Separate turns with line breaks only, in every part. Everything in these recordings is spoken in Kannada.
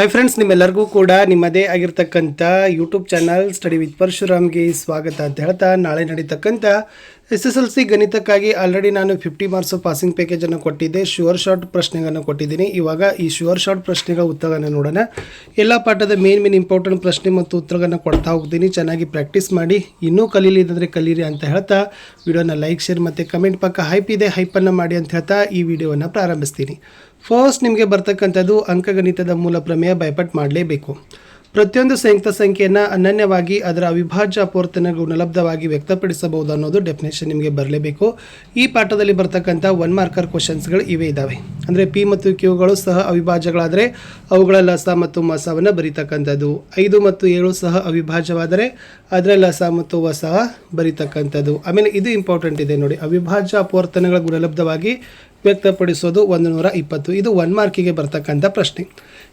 ಹಾಯ್ ಫ್ರೆಂಡ್ಸ್, ನಿಮ್ಮೆಲ್ಲರಿಗೂ ಕೂಡ ನಿಮ್ಮದೇ ಆಗಿರ್ತಕ್ಕಂಥ ಯೂಟ್ಯೂಬ್ ಚಾನಲ್ ಸ್ಟಡಿ ವಿತ್ ಪರಶುರಾಮ್ಗೆ ಸ್ವಾಗತ ಅಂತ ಹೇಳ್ತಾ, ನಾಳೆ ನಡೀತಕ್ಕಂಥ SSLC ಗಣಿತಕ್ಕಾಗಿ ಆಲ್ರೆಡಿ ನಾನು 50 ಮಾರ್ಕ್ಸ್ ಪಾಸಿಂಗ್ ಪ್ಯಾಕೇಜನ್ನು ಕೊಟ್ಟಿದ್ದೆ. ಶುವರ್ ಶಾರ್ಟ್ ಪ್ರಶ್ನೆಗಳನ್ನು ಕೊಟ್ಟಿದ್ದೀನಿ. ಇವಾಗ ಈ ಶುವರ್ ಶಾರ್ಟ್ ಪ್ರಶ್ನೆಗಳ ಉತ್ತರಗಳನ್ನು ನೋಡೋಣ. ಎಲ್ಲ ಪಾಠದ ಮೇನ್ ಇಂಪಾರ್ಟೆಂಟ್ ಪ್ರಶ್ನೆ ಮತ್ತು ಉತ್ತರಗಳನ್ನು ಕೊಡ್ತಾ ಹೋಗ್ತೀನಿ. ಚೆನ್ನಾಗಿ ಪ್ರಾಕ್ಟೀಸ್ ಮಾಡಿ. ಇನ್ನೂ ಕಲೀಲಿದ್ರೆ ಕಲೀರಿ ಅಂತ ಹೇಳ್ತಾ ವಿಡಿಯೋನ ಲೈಕ್, ಶೇರ್ ಮತ್ತು ಕಮೆಂಟ್ ಪಕ್ಕ ಹೈಪ್ ಇದೆ, ಹೈಪನ್ನು ಮಾಡಿ ಅಂತ ಹೇಳ್ತಾ ಈ ವಿಡಿಯೋವನ್ನು ಪ್ರಾರಂಭಿಸ್ತೀನಿ. ಫಸ್ಟ್ ನಿಮಗೆ ಬರ್ತಕ್ಕಂಥದ್ದು ಅಂಕಗಣಿತದ ಮೂಲ ಪ್ರಮೇಯ ಬೈಪಾಟ್ ಮಾಡಲೇಬೇಕು. ಪ್ರತಿಯೊಂದು ಸಂಯುಕ್ತ ಸಂಖ್ಯೆಯನ್ನು ಅನನ್ಯವಾಗಿ ಅದರ ಅವಿಭಾಜ್ಯ ಅಪವರ್ತನ ಗುಣಲಬ್ಧವಾಗಿ ವ್ಯಕ್ತಪಡಿಸಬಹುದು ಅನ್ನೋದು ಡೆಫಿನೇಷನ್ ನಿಮಗೆ ಬರಲೇಬೇಕು. ಈ ಪಾಠದಲ್ಲಿ ಬರ್ತಕ್ಕಂಥ 1 ಮಾರ್ಕರ್ ಕ್ವಶನ್ಸ್ಗಳು ಇವೇ ಇದ್ದಾವೆ. ಅಂದರೆ ಪಿ ಮತ್ತು ಕ್ಯೂಗಳು ಸಹ ಅವಿಭಾಜ್ಯಗಳಾದರೆ ಅವುಗಳ ಲಸ ಮತ್ತು ಮಸವನ್ನು ಬರೀತಕ್ಕಂಥದ್ದು. 5 ಮತ್ತು 7 ಸಹ ಅವಿಭಾಜ್ಯವಾದರೆ ಅದರ ಲಸ ಮತ್ತು ವಸ ಬರೀತಕ್ಕಂಥದ್ದು. ಆಮೇಲೆ ಇದು ಇಂಪಾರ್ಟೆಂಟ್ ಇದೆ ನೋಡಿ, ಅವಿಭಾಜ್ಯ ಅಪವರ್ತನಗಳ ಗುಣಲಬ್ಧವಾಗಿ ವ್ಯಕ್ತಪಡಿಸೋದು 120. ಇದು 1 ಮಾರ್ಕಿಗೆ ಬರ್ತಕ್ಕಂಥ ಪ್ರಶ್ನೆ.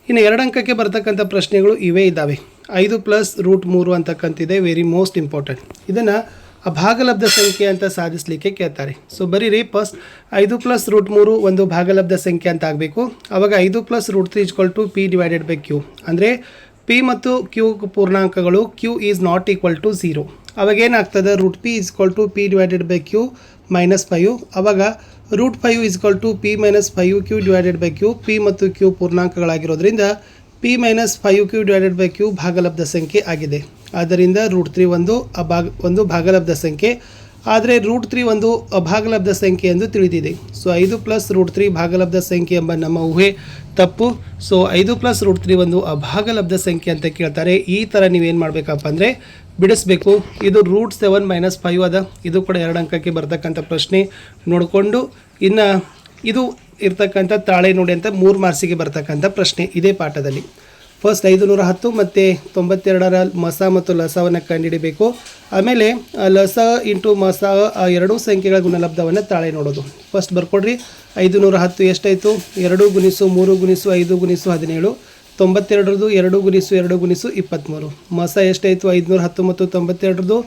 ಇನ್ನು 2 ಅಂಕಕ್ಕೆ ಬರ್ತಕ್ಕಂಥ ಪ್ರಶ್ನೆಗಳು ಇವೇ ಇದ್ದಾವೆ. 5 + √3 ಅಂತಕ್ಕಂತಿದೆ, ವೆರಿ ಮೋಸ್ಟ್ ಇಂಪಾರ್ಟೆಂಟ್. ಇದನ್ನು ಅಭಾಗಲಬ್ಧ ಸಂಖ್ಯೆ ಅಂತ ಸಾಧಿಸಲಿಕ್ಕೆ ಕೇಳ್ತಾರೆ. ಸೊ ಬರೀರಿ, ಫಸ್ಟ್ 5 + √3 ಒಂದು ಭಾಗಲಬ್ಧ ಸಂಖ್ಯೆ ಅಂತ ಆಗಬೇಕು. ಆವಾಗ 5 + √3 p/q. ಅಂದರೆ ಪಿ ಮತ್ತು ಕ್ಯೂ ಪೂರ್ಣಾಂಕಗಳು, q is not equal to 0. ಅವಾಗ ಏನಾಗ್ತದೆ, √p = p/q -5. ಅವಾಗ √5 = p - 5q/q. ಪಿ ಮತ್ತು ಕ್ಯೂ ಪೂರ್ಣಾಂಕಗಳಾಗಿರೋದ್ರಿಂದ p - 5q/q ಭಾಗಲಬ್ಧ ಸಂಖ್ಯೆ ಆಗಿದೆ. ಆದ್ದರಿಂದ √3 ಒಂದು ಭಾಗಲಬ್ಧ ಸಂಖ್ಯೆ, ಆದರೆ √3 ಒಂದು ಅಭಾಗಲಬ್ಧ ಸಂಖ್ಯೆ ಎಂದು ತಿಳಿದಿದೆ. ಸೊ 5 + √3 ಭಾಗಲಬ್ಧ ಸಂಖ್ಯೆ ಎಂಬ ನಮ್ಮ ಊಹೆ ತಪ್ಪು. ಸೊ 5 + √3 ಒಂದು ಅಭಾಗಲಬ್ಧ ಸಂಖ್ಯೆ ಅಂತ ಕೇಳ್ತಾರೆ. ಈ ಥರ ನೀವೇನು ಮಾಡಬೇಕಪ್ಪ ಅಂದರೆ ಬಿಡಿಸ್ಬೇಕು. ಇದು √7 - 5 ಅದ. ಇದು ಕೂಡ 2 ಅಂಕಕ್ಕೆ ಬರ್ತಕ್ಕಂಥ ಪ್ರಶ್ನೆ ನೋಡಿಕೊಂಡು, ಇನ್ನು ಇದು ಇರ್ತಕ್ಕಂಥ ತಾಳೆ ನೋಡಿ ಅಂತ 3 ಮಾರ್ಕ್ಸಿಗೆ ಬರ್ತಕ್ಕಂಥ ಪ್ರಶ್ನೆ ಇದೇ ಪಾಠದಲ್ಲಿ. ಫಸ್ಟ್ 510 ಮತ್ತು 92ರ ಮಸ ಮತ್ತು ಲಸವನ್ನು ಕಂಡುಹಿಡಿಬೇಕು. ಆಮೇಲೆ ಲಸ ಇಂಟು ಮಸ ಆ ಎರಡೂ ಸಂಖ್ಯೆಗಳ ಗುಣಲಬ್ಧವನ್ನು ತಾಳೆ ನೋಡೋದು. ಫಸ್ಟ್ ಬರ್ಕೊಡ್ರಿ. 510 ಎಷ್ಟಾಯಿತು? 2 × 3 × 5 × 17. 92ರದು 2 × 2 × 23. ಮಸ ಎಷ್ಟಾಯಿತು? 510 ಮತ್ತು 92ರದು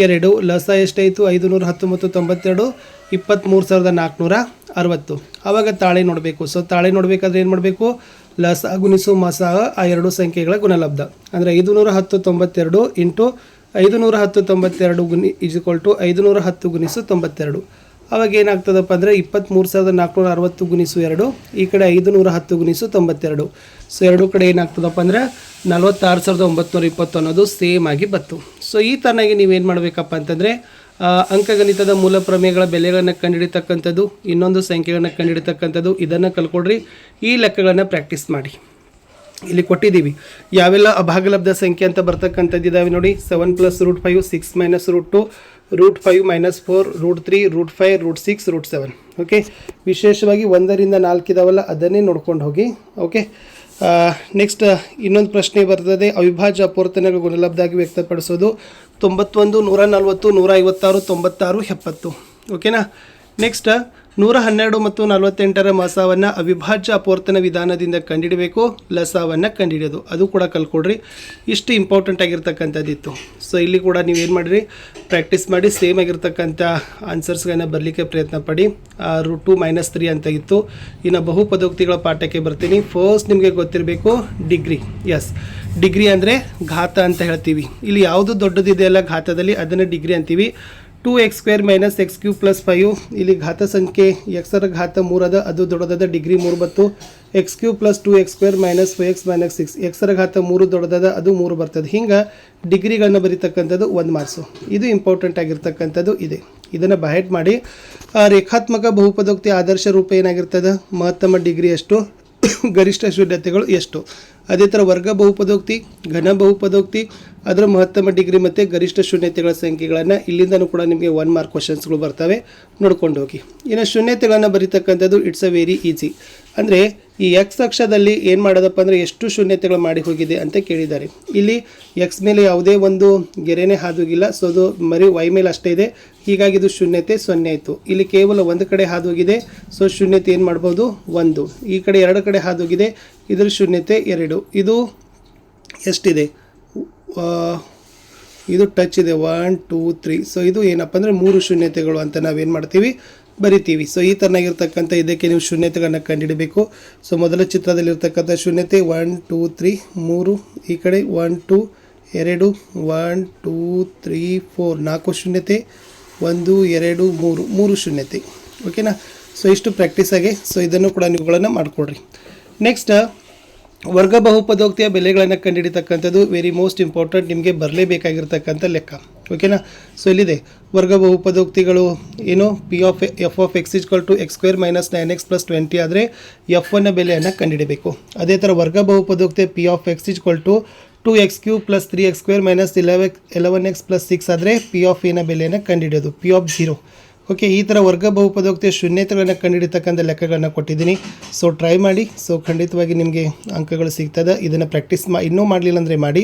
2. ಲಸ ಎಷ್ಟಾಯಿತು? 510 ಮತ್ತು 92 23,460. ಆವಾಗ ತಾಳೆ ನೋಡಬೇಕು. ಸೊ ತಾಳೆ ನೋಡಬೇಕಾದ್ರೆ ಏನು ಮಾಡಬೇಕು? ಲಸ ಗುಣಿಸು ಮಸ ಆ ಎರಡೂ ಸಂಖ್ಯೆಗಳ ಗುಣಲಬ್ಧ. ಅಂದರೆ 510 92 ಇಂಟು 510 92 = 510 × 92. ಅವಾಗ ಏನಾಗ್ತದಪ್ಪ ಅಂದರೆ 23,460 × 2. ಈ ಕಡೆ 510 × 92. ಸೊ ಎರಡೂ ಕಡೆ ಏನಾಗ್ತದಪ್ಪ ಅಂದರೆ 46,920 ಅನ್ನೋದು ಸೇಮ್ ಆಗಿ ಬಂತು. ಸೊ ಈ ಥರನಾಗಿ ನೀವೇನು ಮಾಡಬೇಕಪ್ಪ ಅಂತಂದರೆ ಅಂಕಗಣಿತದ ಮೂಲ ಪ್ರಮೇಯಗಳ ಬೆಲೆಗಳನ್ನು ಕಂಡುಹಿಡಿತಕ್ಕಂಥದ್ದು, ಇನ್ನೊಂದು ಸಂಖ್ಯೆಗಳನ್ನು ಕಂಡುಹಿಡಿತಕ್ಕಂಥದ್ದು, ಇದನ್ನು ಕಲ್ಕೊಡ್ರಿ. ಈ ಲೆಕ್ಕಗಳನ್ನು ಪ್ರಾಕ್ಟೀಸ್ ಮಾಡಿ. ಇಲ್ಲಿ ಕೊಟ್ಟಿದ್ದೀವಿ ಯಾವೆಲ್ಲ ಅಭಾಗಲಬ್ಧ ಸಂಖ್ಯೆ ಅಂತ ಬರ್ತಕ್ಕಂಥದ್ದು ಇದ್ದಾವೆ ನೋಡಿ. 7 + √5, 6 - √2, √5 - 4, √3, √5, √6, √7. ಓಕೆ, ವಿಶೇಷವಾಗಿ 1ರಿಂದ 4 ಇದಾವಲ್ಲ, ಅದನ್ನೇ ನೋಡ್ಕೊಂಡು ಹೋಗಿ. ಓಕೆ, ನೆಕ್ಸ್ಟ್ ಇನ್ನೊಂದು ಪ್ರಶ್ನೆ ಬರ್ತದೆ. ಅವಿಭಾಜ್ಯ ಅಪವರ್ತನಗಳ ಗುಣಲಬ್ಧವಾಗಿ ವ್ಯಕ್ತಪಡಿಸೋದು 91, 140, 156, 96, 70. ಓಕೆನಾ. ನೆಕ್ಸ್ಟ್ 112 ಮತ್ತು 48ರ ಮಸವನ್ನು ಅವಿಭಾಜ್ಯ ಅಪವರ್ತನ ವಿಧಾನದಿಂದ ಕಂಡುಹಿಡಬೇಕು. ಲಸವನ್ನು ಕಂಡುಹಿಡಿಯೋದು ಅದು ಕೂಡ ಕಲ್ಕೊಡ್ರಿ. ಇಷ್ಟು ಇಂಪಾರ್ಟೆಂಟ್ ಆಗಿರ್ತಕ್ಕಂಥದ್ದಿತ್ತು. ಸೊ ಇಲ್ಲಿ ಕೂಡ ನೀವೇನು ಮಾಡಿರಿ, ಪ್ರಾಕ್ಟೀಸ್ ಮಾಡಿ. ಸೇಮ್ ಆಗಿರ್ತಕ್ಕಂಥ ಆನ್ಸರ್ಸ್ಗಳನ್ನ ಬರಲಿಕ್ಕೆ ಪ್ರಯತ್ನ ಪಡಿ. √2 - 3 ಅಂತ ಇತ್ತು. ಇನ್ನು ಬಹುಪದೋಕ್ತಿಗಳ ಪಾಠಕ್ಕೆ ಬರ್ತೀನಿ. ಫಸ್ಟ್ ನಿಮಗೆ ಗೊತ್ತಿರಬೇಕು ಡಿಗ್ರಿ. ಎಸ್, ಡಿಗ್ರಿ ಅಂದರೆ ಘಾತ ಅಂತ ಹೇಳ್ತೀವಿ. ಇಲ್ಲಿ ಯಾವುದು ದೊಡ್ಡದಿದೆಯಲ್ಲ ಘಾತದಲ್ಲಿ, ಅದನ್ನು ಡಿಗ್ರಿ ಅಂತೀವಿ. 2x² - x³ + 5. ಇಲ್ಲಿ ಘಾತ ಸಂಖ್ಯೆ xರ ಘಾತ 3 ಅದ, ಅದು ದೊಡ್ಡದಾದ, ಡಿಗ್ರಿ 3 ಬತ್ತು. x³ + 2x² - 5x - 6. xರ ಘಾತ 3 ದೊಡ್ಡದಾದ, ಅದು 3 ಬರ್ತದೆ. ಹಿಂಗೆ ಡಿಗ್ರಿಗಳನ್ನ ಬರೀತಕ್ಕಂಥದ್ದು 1 ಮಾರ್ಕ್ಸು. ಇದು ಇಂಪಾರ್ಟೆಂಟ್ ಆಗಿರ್ತಕ್ಕಂಥದ್ದು ಇದೆ. ಇದನ್ನು ಬಹೆಟ್ ಮಾಡಿ. ರೇಖಾತ್ಮಕ ಬಹುಪದೋಕ್ತಿ ಆದರ್ಶ ರೂಪ ಏನಾಗಿರ್ತದೆ? ಮಹತ್ತಮ ಡಿಗ್ರಿ ಎಷ್ಟು, ಗರಿಷ್ಠ ಶೂನ್ಯತೆಗಳು ಎಷ್ಟು. ಅದೇ ಥರ ವರ್ಗ ಬಹುಪದೋಕ್ತಿ, ಘನ ಬಹುಪದೋಕ್ತಿ, ಅದರ ಮಹತ್ತಮ ಡಿಗ್ರಿ ಮತ್ತು ಗರಿಷ್ಠ ಶೂನ್ಯತೆಗಳ ಸಂಖ್ಯೆಗಳನ್ನು ಇಲ್ಲಿಂದನೂ ಕೂಡ ನಿಮಗೆ 1 ಮಾರ್ಕ್ ಕ್ವಶನ್ಸ್ಗಳು ಬರ್ತವೆ, ನೋಡ್ಕೊಂಡು ಹೋಗಿ. ಇನ್ನು ಶೂನ್ಯತೆಗಳನ್ನು ಬರೀತಕ್ಕಂಥದ್ದು ಇಟ್ಸ್ ಅ ವೆರಿ ಈಸಿ. ಅಂದರೆ ಈ ಎಕ್ಸ್ ಅಕ್ಷದಲ್ಲಿ ಏನು ಮಾಡೋದಪ್ಪ ಅಂದರೆ ಎಷ್ಟು ಶೂನ್ಯತೆಗಳು ಮಾಡಿ ಹೋಗಿದೆ ಅಂತ ಕೇಳಿದ್ದಾರೆ. ಇಲ್ಲಿ ಎಕ್ಸ್ ಮೇಲೆ ಯಾವುದೇ ಒಂದು ಗೆರೆನೇ ಹಾದೋಗಿಲ್ಲ. ಸೊ ಅದು ಮರಿ ವೈ ಮೇಲೆ ಅಷ್ಟೇ ಇದೆ. ಹೀಗಾಗಿ ಇದು ಶೂನ್ಯತೆ 0 ಆಯಿತು. ಇಲ್ಲಿ ಕೇವಲ ಒಂದು ಕಡೆ ಹಾದೋಗಿದೆ. ಸೊ ಶೂನ್ಯತೆ ಏನು ಮಾಡ್ಬೋದು? 1. ಈ ಕಡೆ 2 ಕಡೆ ಹಾದೋಗಿದೆ, ಇದರ ಶೂನ್ಯತೆ 2. ಇದು ಎಷ್ಟಿದೆ? ಇದು ಟಚ್ ಇದೆ 1 2 3. ಸೊ ಇದು ಏನಪ್ಪ ಅಂದರೆ 3 ಶೂನ್ಯತೆಗಳು ಅಂತ ನಾವೇನು ಮಾಡ್ತೀವಿ ಬರಿತೀವಿ. ಸೊ ಈ ಥರನಾಗಿರ್ತಕ್ಕಂಥ ಇದಕ್ಕೆ ನೀವು ಶೂನ್ಯತೆಗಳನ್ನು ಕಂಡುಹಿಡಬೇಕು. ಸೊ ಮೊದಲ ಚಿತ್ರದಲ್ಲಿರ್ತಕ್ಕಂಥ ಶೂನ್ಯತೆ 1 2 3 3, ಈ ಕಡೆ 1 2 2 1 2 3 4 4 ಶೂನ್ಯತೆ, 1 2 3 3 ಶೂನ್ಯತೆ. ಓಕೆನಾ. ಸೊ ಇಷ್ಟು ಪ್ರಾಕ್ಟೀಸ್ ಆಗಿ ಸೊ ಇದನ್ನು ಕೂಡ ನೀವುಗಳನ್ನು ಮಾಡಿಕೊಡ್ರಿ. ನೆಕ್ಸ್ಟ್ ವರ್ಗ ಬಹುಪದೋಕ್ತಿಯ ಬೆಲೆಗಳನ್ನು ಕಂಡುಹಿಡಿತಕ್ಕಂಥದ್ದು ವೆರಿ ಮೋಸ್ಟ್ ಇಂಪಾರ್ಟೆಂಟ್, ನಿಮಗೆ ಬರಲೇಬೇಕಾಗಿರ್ತಕ್ಕಂಥ ಲೆಕ್ಕ. ಓಕೆನಾ. ಸೊ ಇಲ್ಲಿದೆ ವರ್ಗ ಬಹುಪದೋಕ್ತಿಗಳು ಏನು, P of F of X equal to X square minus 9x + 20 ಆದರೆ F1ನ ಬೆಲೆಯನ್ನು ಕಂಡುಹಿಡಬೇಕು. ಅದೇ ಥರ ವರ್ಗ ಬಹುಪದೋಕ್ತಿ P of X equal to 2x³ + 3x² - 11x + 6 ಆದರೆ ಪಿ ಆಫ್ ಎನ ಬೆಲೆಯನ್ನು ಕಂಡುಹಿಡಿಯೋದು, ಪಿ ಆಫ್ 0. ಓಕೆ, ಈ ಥರ ವರ್ಗ ಬಹುಪದೋಕ್ತಿಯ ಶೂನ್ಯತೆಗಳನ್ನು ಕಂಡುಹಿಡಿತಕ್ಕಂಥ ಲೆಕ್ಕಗಳನ್ನು ಕೊಟ್ಟಿದ್ದೀನಿ. ಸೊ ಟ್ರೈ ಮಾಡಿ. ಸೊ ಖಂಡಿತವಾಗಿ ನಿಮಗೆ ಅಂಕಗಳು ಸಿಗ್ತದೆ. ಇದನ್ನು ಪ್ರಾಕ್ಟೀಸ್ ಇನ್ನೂ ಮಾಡಲಿಲ್ಲ ಅಂದರೆ ಮಾಡಿ.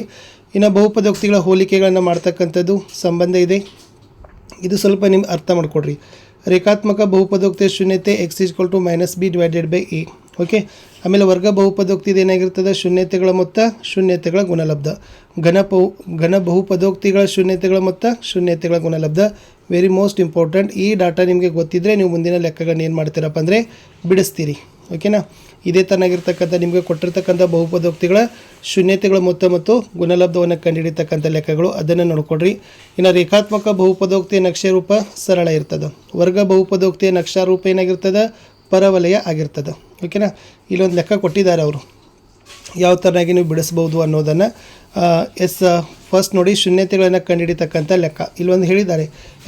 ಇನ್ನು ಬಹುಪದೋಕ್ತಿಗಳ ಹೋಲಿಕೆಗಳನ್ನು ಮಾಡ್ತಕ್ಕಂಥದ್ದು ಸಂಬಂಧ ಇದೆ, ಇದು ಸ್ವಲ್ಪ ನಿಮ್ಗೆ ಅರ್ಥ ಮಾಡಿಕೊಡ್ರಿ. ರೇಖಾತ್ಮಕ ಬಹುಪದೋಕ್ತಿಯ ಶೂನ್ಯತೆ x = -b/a. ಓಕೆ, ಆಮೇಲೆ ವರ್ಗ ಬಹುಪದೋಕ್ತಿದು ಏನಾಗಿರ್ತದೆ, ಶೂನ್ಯತೆಗಳ ಮೊತ್ತ ಶೂನ್ಯತೆಗಳ ಗುಣಲಬ್ಧ. ಘನ ಬಹುಪದೋಕ್ತಿಗಳ ಶೂನ್ಯತೆಗಳ ಮೊತ್ತ ಶೂನ್ಯತೆಗಳ ಗುಣಲಬ್ಧ. Very most important. ಈ ಡಾಟಾ ನಿಮಗೆ ಗೊತ್ತಿದ್ದರೆ ನೀವು ಮುಂದಿನ ಲೆಕ್ಕಗಳನ್ನ ಏನು ಮಾಡ್ತೀರಪ್ಪ ಅಂದರೆ ಬಿಡಿಸ್ತೀರಿ. ಓಕೆನಾ. ಇದೇ ಥರನಾಗಿರ್ತಕ್ಕಂಥ ನಿಮಗೆ ಕೊಟ್ಟಿರ್ತಕ್ಕಂಥ ಬಹುಪದೋಕ್ತಿಗಳ ಶೂನ್ಯತೆಗಳ ಮೊತ್ತ ಮತ್ತು ಗುಣಲಬ್ಧವನ್ನು ಕಂಡುಹಿಡಿತಕ್ಕಂಥ ಲೆಕ್ಕಗಳು, ಅದನ್ನು ನೋಡ್ಕೊಡ್ರಿ. ಇನ್ನು ರೇಖಾತ್ಮಕ ಬಹುಪದೋಕ್ತಿಯ ನಕ್ಷೆ ರೂಪ ಸರಳ ಇರ್ತದೆ. ವರ್ಗ ಬಹುಪದೋಕ್ತಿಯ ನಕ್ಷಾ ರೂಪ ಏನಾಗಿರ್ತದೆ, ಪರವಲಯ ಆಗಿರ್ತದೆ. ಓಕೆನಾ. ಇಲ್ಲೊಂದು ಲೆಕ್ಕ ಕೊಟ್ಟಿದ್ದಾರೆ ಅವರು, ಯಾವ ಥರನಾಗಿ ನೀವು ಬಿಡಿಸ್ಬೋದು ಅನ್ನೋದನ್ನು. ಫಸ್ಟ್ ನೋಡಿ, ಶೂನ್ಯತೆಗಳನ್ನು ಕಂಡುಹಿಡಿತಕ್ಕಂಥ ಲೆಕ್ಕ ಇಲ್ಲೊಂದು ಹೇಳಿದ್ದಾರೆ.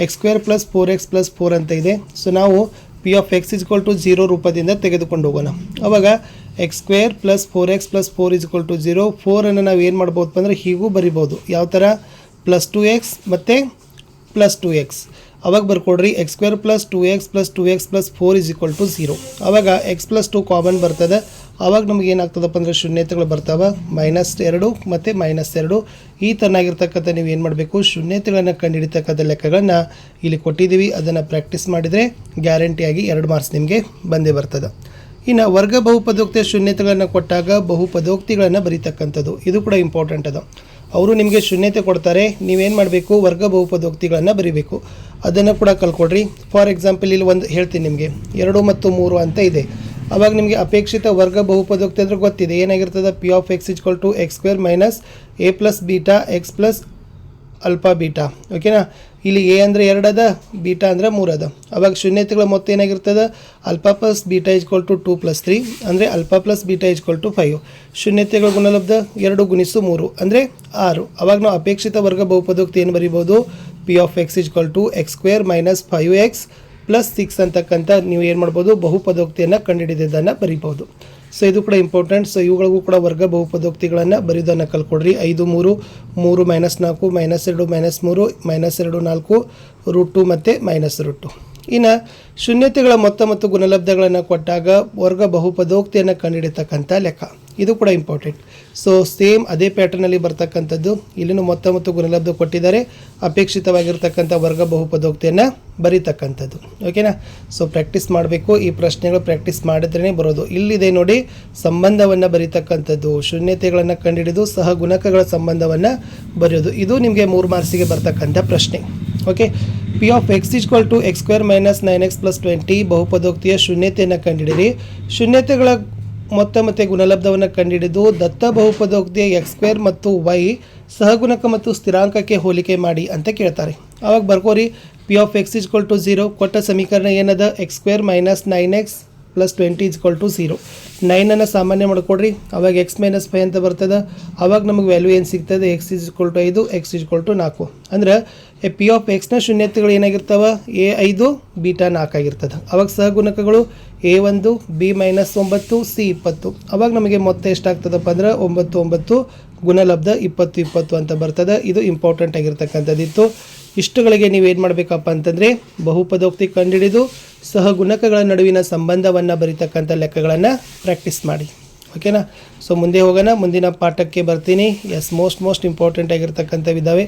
x² + 4x + 4 ಅಂತ ಇದೆ. ಸೊ ನಾವು P of X equal to 0 ರೂಪದಿಂದ ತೆಗೆದುಕೊಂಡು ಹೋಗೋಣ. ಆವಾಗ x² + 4x + 4 = 0. 4ಅನ್ನು ನಾವು ಏನು ಮಾಡ್ಬೋದು ಅಂದರೆ ಹೀಗೂ ಬರಿಬೋದು. ಯಾವ ಥರ, +2x ಮತ್ತು +2x. ಅವಾಗ ಬರ್ಕೊಡ್ರಿ x² + 2x + 2x + 4 = 0. ಆವಾಗ x + 2 ಕಾಮನ್ ಬರ್ತದೆ. ಆವಾಗ ನಮಗೆ ಏನಾಗ್ತದಪ್ಪ ಅಂದರೆ ಶೂನ್ಯತೆಗಳು ಬರ್ತಾವೆ, -2 ಮತ್ತು -2. ಈ ಥರನಾಗಿರ್ತಕ್ಕಂಥ ನೀವು ಏನು ಮಾಡಬೇಕು, ಶೂನ್ಯತೆಗಳನ್ನು ಕಂಡುಹಿಡಿತಕ್ಕಂಥ ಲೆಕ್ಕಗಳನ್ನು ಇಲ್ಲಿ ಕೊಟ್ಟಿದ್ದೀವಿ. ಅದನ್ನು ಪ್ರಾಕ್ಟೀಸ್ ಮಾಡಿದರೆ ಗ್ಯಾರಂಟಿಯಾಗಿ 2 ಮಾರ್ಕ್ಸ್ ನಿಮಗೆ ಬಂದೇ ಬರ್ತದೆ. ಇನ್ನು ವರ್ಗ ಬಹುಪದೋಕ್ತಿಯ ಶೂನ್ಯತೆಗಳನ್ನು ಕೊಟ್ಟಾಗ ಬಹುಪದೋಕ್ತಿಗಳನ್ನು ಬರೀತಕ್ಕಂಥದ್ದು, ಇದು ಕೂಡ ಇಂಪಾರ್ಟೆಂಟ್ ಅದ. ಅವರು ನಿಮಗೆ ಶೂನ್ಯತೆ ಕೊಡ್ತಾರೆ, ನೀವೇನು ಮಾಡಬೇಕು, ವರ್ಗ ಬಹುಪದೋಕ್ತಿಗಳನ್ನು ಬರೀಬೇಕು. ಅದನ್ನು ಕೂಡ ಕಲ್ಕೊಡ್ರಿ. ಫಾರ್ ಎಕ್ಸಾಂಪಲ್ ಇಲ್ಲಿ ಒಂದು ಹೇಳ್ತೀನಿ ನಿಮಗೆ, 2 ಮತ್ತು 3 ಅಂತ ಇದೆ. ಆವಾಗ ನಿಮಗೆ ಅಪೇಕ್ಷಿತ ವರ್ಗ ಬಹುಪದೋಕ್ತಿ ಅಂದರೆ ಗೊತ್ತಿದೆ, ಏನಾಗಿರ್ತದೆ, P of X = x² - a + β x + α β. ಓಕೆನಾ. ಇಲ್ಲಿ ಎ ಅಂದರೆ 2 ಅದ, ಬೀಟಾ ಅಂದರೆ 3 ಅದ. ಅವಾಗ ಶೂನ್ಯತೆಗಳ ಮೊತ್ತ ಏನಾಗಿರ್ತದೆ, α + β = 2 + 3 ಅಂದರೆ α + β = 5. ಶೂನ್ಯತೆಗಳ ಗುಣಲಬ್ಧ 2 × 3 ಅಂದರೆ 6. ಅವಾಗ ನಾವು ಅಪೇಕ್ಷಿತ ವರ್ಗ ಬಹುಪದೋಕ್ತಿ ಏನು ಬರೀಬೋದು, P of X = x² - 5x + 6 ಅಂತಕ್ಕಂಥ ನೀವು ಏನು ಮಾಡ್ಬೋದು, ಬಹುಪದೋಕ್ತಿಯನ್ನು ಕಂಡುಹಿಡಿದಿದ್ದನ್ನು ಬರೀಬೋದು. ಸೊ ಇದು ಕೂಡ ಇಂಪಾರ್ಟೆಂಟ್. ಸೊ ಇವುಗಳಿಗೂ ಕೂಡ ವರ್ಗ ಬಹುಪದೋಕ್ತಿಗಳನ್ನು ಬರೆಯೋದನ್ನು ಕಲ್ಕೊಡ್ರಿ. 5 3 3 - 4 -2 -3 -2 4 √2 ಮತ್ತು -√2. ಇನ್ನು ಶೂನ್ಯತೆಗಳ ಮೊತ್ತ ಮತ್ತು ಗುಣಲಬ್ಧಗಳನ್ನು ಕೊಟ್ಟಾಗ ವರ್ಗ ಬಹುಪದೋಕ್ತಿಯನ್ನು ಕಂಡುಹಿಡಿತಕ್ಕಂಥ ಲೆಕ್ಕ, ಇದು ಕೂಡ ಇಂಪಾರ್ಟೆಂಟ್. ಸೊ ಸೇಮ್ ಅದೇ ಪ್ಯಾಟರ್ನಲ್ಲಿ ಬರ್ತಕ್ಕಂಥದ್ದು. ಇಲ್ಲಿನೂ ಮೊತ್ತ ಮತ್ತು ಗುಣಲಬ್ಧ ಕೊಟ್ಟಿದ್ದಾರೆ, ಅಪೇಕ್ಷಿತವಾಗಿರ್ತಕ್ಕಂಥ ವರ್ಗ ಬಹುಪದೋಕ್ತಿಯನ್ನು ಬರೀತಕ್ಕಂಥದ್ದು. ಓಕೆನಾ. ಸೊ ಪ್ರಾಕ್ಟೀಸ್ ಮಾಡಬೇಕು. ಈ ಪ್ರಶ್ನೆಗಳು ಪ್ರಾಕ್ಟೀಸ್ ಮಾಡಿದ್ರೇ ಬರೋದು. ಇಲ್ಲಿದೆ ನೋಡಿ, ಸಂಬಂಧವನ್ನು ಬರೀತಕ್ಕಂಥದ್ದು, ಶೂನ್ಯತೆಗಳನ್ನು ಕಂಡುಹಿಡಿದು ಸಹ ಗುಣಕಗಳ ಸಂಬಂಧವನ್ನು ಬರೆಯೋದು. ಇದು ನಿಮಗೆ 3 ಮಾರ್ಕ್ಸಿಗೆ ಬರ್ತಕ್ಕಂಥ ಪ್ರಶ್ನೆ. Okay, P of X = x² - 9x + 20 ಬಹುಪದೋಕ್ತಿಯ ಶೂನ್ಯತೆಯನ್ನು ಕಂಡುಹಿಡಿಯಿರಿ. ಶೂನ್ಯತೆಗಳ ಮೊತ್ತ ಮತ್ತು ಗುಣಲಬ್ಧವನ್ನು ಕಂಡುಹಿಡಿದು ದತ್ತ ಬಹುಪದೋಕ್ತಿಯ x² ಮತ್ತು y ಸಹಗುಣಕ ಮತ್ತು ಸ್ಥಿರಾಂಕಕ್ಕೆ ಹೋಲಿಕೆ ಮಾಡಿ ಅಂತ ಕೇಳ್ತಾರೆ. ಆವಾಗ ಬರ್ಕೋರಿ, ಪಿ ಆಫ್ ಎಕ್ಸ್ = 0. ಕೊಟ್ಟ ಸಮೀಕರಣ ಏನದ, x² - 9x + 20 = 0. 9ಅನ್ನು ಸಾಮಾನ್ಯ ಮಾಡಿಕೊಡ್ರಿ. ಆವಾಗ x - 5 ಅಂತ ಬರ್ತದೆ. ಆವಾಗ ನಮಗೆ ವ್ಯಾಲ್ಯೂ ಏನು ಸಿಗ್ತದೆ, x = 5 x = 4. ಅಂದ್ರೆ ಪಿ ಆಫ್ ಎಕ್ಸ್ನ ಶೂನ್ಯತೆಗಳು ಏನಾಗಿರ್ತವೆ, a5 β 4 ಆಗಿರ್ತದೆ. ಅವಾಗ ಸಹಗುಣಕಗಳು a1 b - 9 c 20. ಅವಾಗ ನಮಗೆ ಮೊತ್ತ ಎಷ್ಟಾಗ್ತದಪ್ಪ ಅಂದ್ರೆ 9 9 ಗುಣಲಬ್ಧ 20 20 ಅಂತ ಬರ್ತದೆ. ಇದು ಇಂಪಾರ್ಟೆಂಟ್ ಆಗಿರ್ತಕ್ಕಂಥದ್ದಿತ್ತು. ಇಷ್ಟುಗಳಿಗೆ ನೀವೇನು ಮಾಡಬೇಕಪ್ಪ ಅಂತಂದರೆ ಬಹುಪದೋಕ್ತಿ ಕಂಡುಹಿಡಿದು ಸಹಗುಣಕಗಳ ನಡುವಿನ ಸಂಬಂಧವನ್ನು ಬರೀತಕ್ಕಂಥ ಲೆಕ್ಕಗಳನ್ನು ಪ್ರಾಕ್ಟೀಸ್ ಮಾಡಿ. ಓಕೆನಾ. ಸೊ ಮುಂದೆ ಹೋಗೋಣ, ಮುಂದಿನ ಪಾಠಕ್ಕೆ ಬರ್ತೀನಿ. Most important ಆಗಿರ್ತಕ್ಕಂಥವಿದ್ದಾವೆ.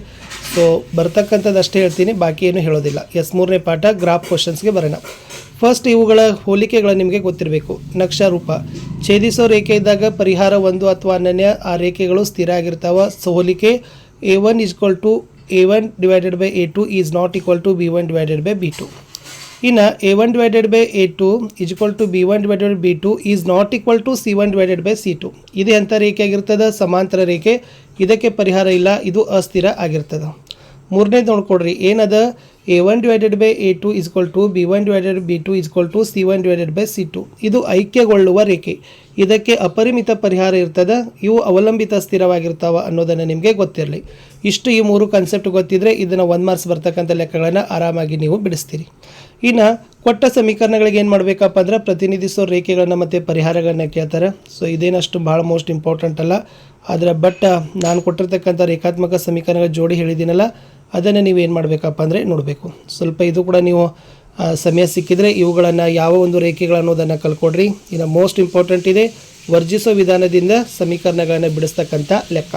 ಸೊ ಬರ್ತಕ್ಕಂಥದ್ದು ಅಷ್ಟೇ ಹೇಳ್ತೀನಿ, ಬಾಕಿ ಏನು ಹೇಳೋದಿಲ್ಲ. 3ನೇ ಪಾಠ ಗ್ರಾಫ್ ಕ್ವಶನ್ಸ್ಗೆ ಬರೋಣ. ಫಸ್ಟ್ ಇವುಗಳ ಹೋಲಿಕೆಗಳು ನಿಮಗೆ ಗೊತ್ತಿರಬೇಕು. ನಕ್ಷಾ ರೂಪ, ಛೇದಿಸೋ ರೇಖೆ ಇದ್ದಾಗ ಪರಿಹಾರ 1 ಅಥವಾ ಅನನ್ಯ, ಆ ರೇಖೆಗಳು ಸ್ಥಿರ ಆಗಿರ್ತಾವೆ. ಸೊ ಹೋಲಿಕೆ a1 = a1 / a2 is not equal to b1 / b2. ಇನ್ನು A1 divided by A2 is equal to B1 divided by B2 is not equal to C1 divided by C2. ಇದು ಎಂಥ ರೇಖೆ ಆಗಿರ್ತದೆ? ಸಮಾಂತರ ರೇಖೆ. ಇದಕ್ಕೆ ಪರಿಹಾರ ಇಲ್ಲ, ಇದು ಅಸ್ಥಿರ ಆಗಿರ್ತದೆ. ಮೂರನೇದು ನೋಡ್ಕೊಡ್ರಿ, ಏನದ A1 divided by A2 is equal to B1 divided B2 is equal to C1 divided by C2. ಇದು ಐಕ್ಯಗೊಳ್ಳುವ ರೇಖೆ. ಇದಕ್ಕೆ ಅಪರಿಮಿತ ಪರಿಹಾರ ಇರ್ತದೆ. ಇವು ಅವಲಂಬಿತ ಸ್ಥಿರವಾಗಿರ್ತಾವ ಅನ್ನೋದನ್ನು ನಿಮಗೆ ಗೊತ್ತಿರಲಿ. ಇಷ್ಟು ಈ ಮೂರು ಕಾನ್ಸೆಪ್ಟ್ ಗೊತ್ತಿದ್ರೆ ಇದನ್ನು 1 ಮಾರ್ಕ್ಸ್ ಬರ್ತಕ್ಕಂಥ ಲೆಕ್ಕಗಳನ್ನು ಆರಾಮಾಗಿ ನೀವು ಬಿಡಿಸ್ತೀರಿ. ಇನ್ನು ಕೊಟ್ಟ ಸಮೀಕರಣಗಳಿಗೆ ಏನು ಮಾಡಬೇಕಪ್ಪ ಅಂದ್ರೆ ಪ್ರತಿನಿಧಿಸೋ ರೇಖೆಗಳನ್ನು ಮತ್ತು ಪರಿಹಾರಗಳನ್ನು ಕೇಳ್ತಾರೆ. ಸೊ ಇದೇನಷ್ಟು ಭಾಳ ಮೋಸ್ಟ್ ಇಂಪಾರ್ಟೆಂಟ್ ಅಲ್ಲ, ಆದರೆ ನಾನು ಕೊಟ್ಟಿರ್ತಕ್ಕಂಥ ರೇಖಾತ್ಮಕ ಸಮೀಕರಣಗಳ ಜೋಡಿ ಹೇಳಿದ್ದೀನಲ್ಲ, ಅದನ್ನು ನೀವು ಏನು ಮಾಡಬೇಕಪ್ಪ ಅಂದರೆ ನೋಡಬೇಕು. ಸ್ವಲ್ಪ ಇದು ಕೂಡ ನೀವು ಸಮಯ ಸಿಕ್ಕಿದರೆ ಇವುಗಳನ್ನು ಯಾವ ಒಂದು ರೇಖೆಗಳು ಅನ್ನೋದನ್ನು ಕಲ್ಕೊಡ್ರಿ. ಇನ್ನು ಮೋಸ್ಟ್ ಇಂಪಾರ್ಟೆಂಟ್ ಇದೆ ವರ್ಜಿಸೋ ವಿಧಾನದಿಂದ ಸಮೀಕರಣಗಳನ್ನು ಬಿಡಿಸ್ತಕ್ಕಂಥ ಲೆಕ್ಕ.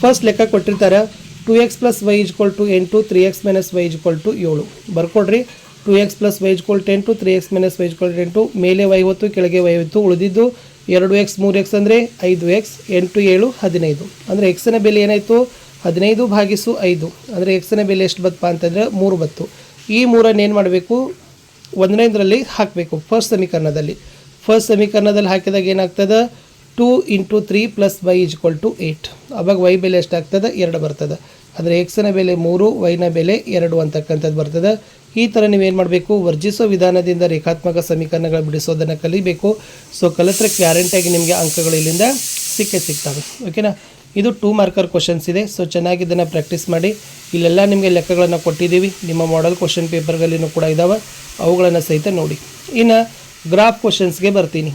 ಫಸ್ಟ್ ಲೆಕ್ಕ ಕೊಟ್ಟಿರ್ತಾರೆ 2x + y = 8, 3x - y = 7. ಬರ್ಕೊಡ್ರಿ. 2x + y = 10, 3x - y = 8. ಮೇಲೆ y ಹೊತ್ತು ಕೆಳಗೆ y ಹೊತ್ತು ಉಳಿದಿದ್ದು 2x 3x ಅಂದರೆ 5x, 8 7 15. ಅಂದರೆ ಎಕ್ಸ್ನ ಬೆಲೆ ಏನಾಯಿತು? 15/5. ಅಂದರೆ ಎಕ್ಸ್ನ ಬೆಲೆ ಎಷ್ಟು ಬತ್ತಪ್ಪ ಅಂತಂದರೆ 3 ಬತ್ತು. ಈ ಮೂರನ್ನು ಏನು ಮಾಡಬೇಕು? ಒಂದನೇದರಲ್ಲಿ ಹಾಕಬೇಕು. ಫಸ್ಟ್ ಸಮೀಕರಣದಲ್ಲಿ ಹಾಕಿದಾಗ ಏನಾಗ್ತದೆ? 2 × 3 + y = 8. ಅವಾಗ y ಬೆಲೆ ಎಷ್ಟಾಗ್ತದೆ? 2 ಬರ್ತದೆ. ಅಂದರೆ ಎಕ್ಸ್ನ ಬೆಲೆ 3, ವೈನ ಬೆಲೆ 2 ಅಂತಕ್ಕಂಥದ್ದು ಬರ್ತದೆ. ಈ ಥರ ನೀವೇನು ಮಾಡಬೇಕು? ವರ್ಜಿಸೋ ವಿಧಾನದಿಂದ ರೇಖಾತ್ಮಕ ಸಮೀಕರಣಗಳು ಬಿಡಿಸೋದನ್ನು ಕಲಿಬೇಕು. ಸೊ ಕಲಿತ್ರೆ ಗ್ಯಾರಂಟಿಯಾಗಿ ನಿಮಗೆ ಅಂಕಗಳು ಇಲ್ಲಿಂದ ಸಿಗ್ತವೆ. ಓಕೆನಾ? ಇದು 2 ಮಾರ್ಕರ್ ಕ್ವಶನ್ಸ್ ಇದೆ. ಸೊ ಚೆನ್ನಾಗಿ ಇದನ್ನು ಪ್ರಾಕ್ಟೀಸ್ ಮಾಡಿ. ಇಲ್ಲೆಲ್ಲ ನಿಮಗೆ ಲೆಕ್ಕಗಳನ್ನು ಕೊಟ್ಟಿದ್ದೀವಿ. ನಿಮ್ಮ ಮಾಡೆಲ್ ಕ್ವಶನ್ ಪೇಪರ್ಗಳೇನು ಕೂಡ ಇದ್ದಾವೆ, ಅವುಗಳನ್ನು ಸಹಿತ ನೋಡಿ. ಇನ್ನು ಗ್ರಾಫ್ ಕ್ವಶನ್ಸ್ಗೆ ಬರ್ತೀನಿ.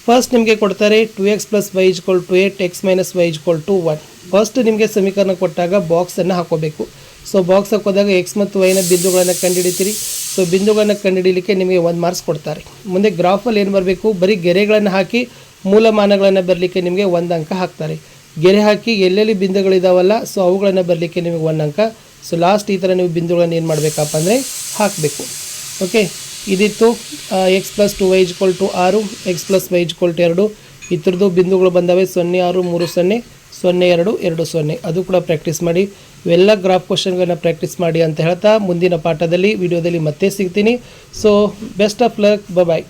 ಫಸ್ಟ್ ನಿಮಗೆ ಕೊಡ್ತಾರೆ 2x + y = 8, x - y = 1. First ನಿಮಗೆ ಸಮೀಕರಣ ಕೊಟ್ಟಾಗ ಬಾಕ್ಸನ್ನು ಹಾಕೋಬೇಕು. ಸೊ ಬಾಕ್ಸ್ ಹಾಕೋದಾಗ ಎಕ್ಸ್ ಮತ್ತು ವೈನ ಬಿಂದುಗಳನ್ನು ಕಂಡುಹಿಡಿತೀರಿ. ಸೊ ಬಿಂದುಗಳನ್ನು ಕಂಡುಹಿಡಲಿಕ್ಕೆ ನಿಮಗೆ 1 ಮಾರ್ಕ್ಸ್ ಕೊಡ್ತಾರೆ. ಮುಂದೆ ಗ್ರಾಫಲ್ಲಿ ಏನು ಬರಬೇಕು? ಬರೀ ಗೆರೆಗಳನ್ನು ಹಾಕಿ ಮೂಲಮಾನಗಳನ್ನು ಬರಲಿಕ್ಕೆ ನಿಮಗೆ 1 ಅಂಕ ಹಾಕ್ತಾರೆ. ಗೆರೆ ಹಾಕಿ ಎಲ್ಲೆಲ್ಲಿ ಬಿಂದುಗಳಿದಾವಲ್ಲ, ಸೊ ಅವುಗಳನ್ನು ಬರಲಿಕ್ಕೆ ನಿಮಗೆ 1 ಅಂಕ. ಸೊ ಲಾಸ್ಟ್ ಈ ಥರ ನೀವು ಬಿಂದುಗಳನ್ನು ಏನು ಮಾಡಬೇಕಪ್ಪ ಅಂದರೆ ಹಾಕಬೇಕು. ಓಕೆ, ಇದಿತ್ತು x + 2y = 6, x + y = 2. ಇತರದ್ದು ಬಿಂದುಗಳು ಬಂದವೆ 0 6 3 0 0 2 2 0. ಅದು ಕೂಡ ಪ್ರಾಕ್ಟೀಸ್ ಮಾಡಿ. ಇವೆಲ್ಲ ಗ್ರಾಫ್ ಕ್ವಶನ್ಗಳನ್ನ ಪ್ರಾಕ್ಟೀಸ್ ಮಾಡಿ ಅಂತ ಹೇಳ್ತಾ ಮುಂದಿನ ಪಾಠದಲ್ಲಿ ವಿಡಿಯೋದಲ್ಲಿ ಮತ್ತೆ ಸಿಗ್ತೀನಿ. So best of luck, bye.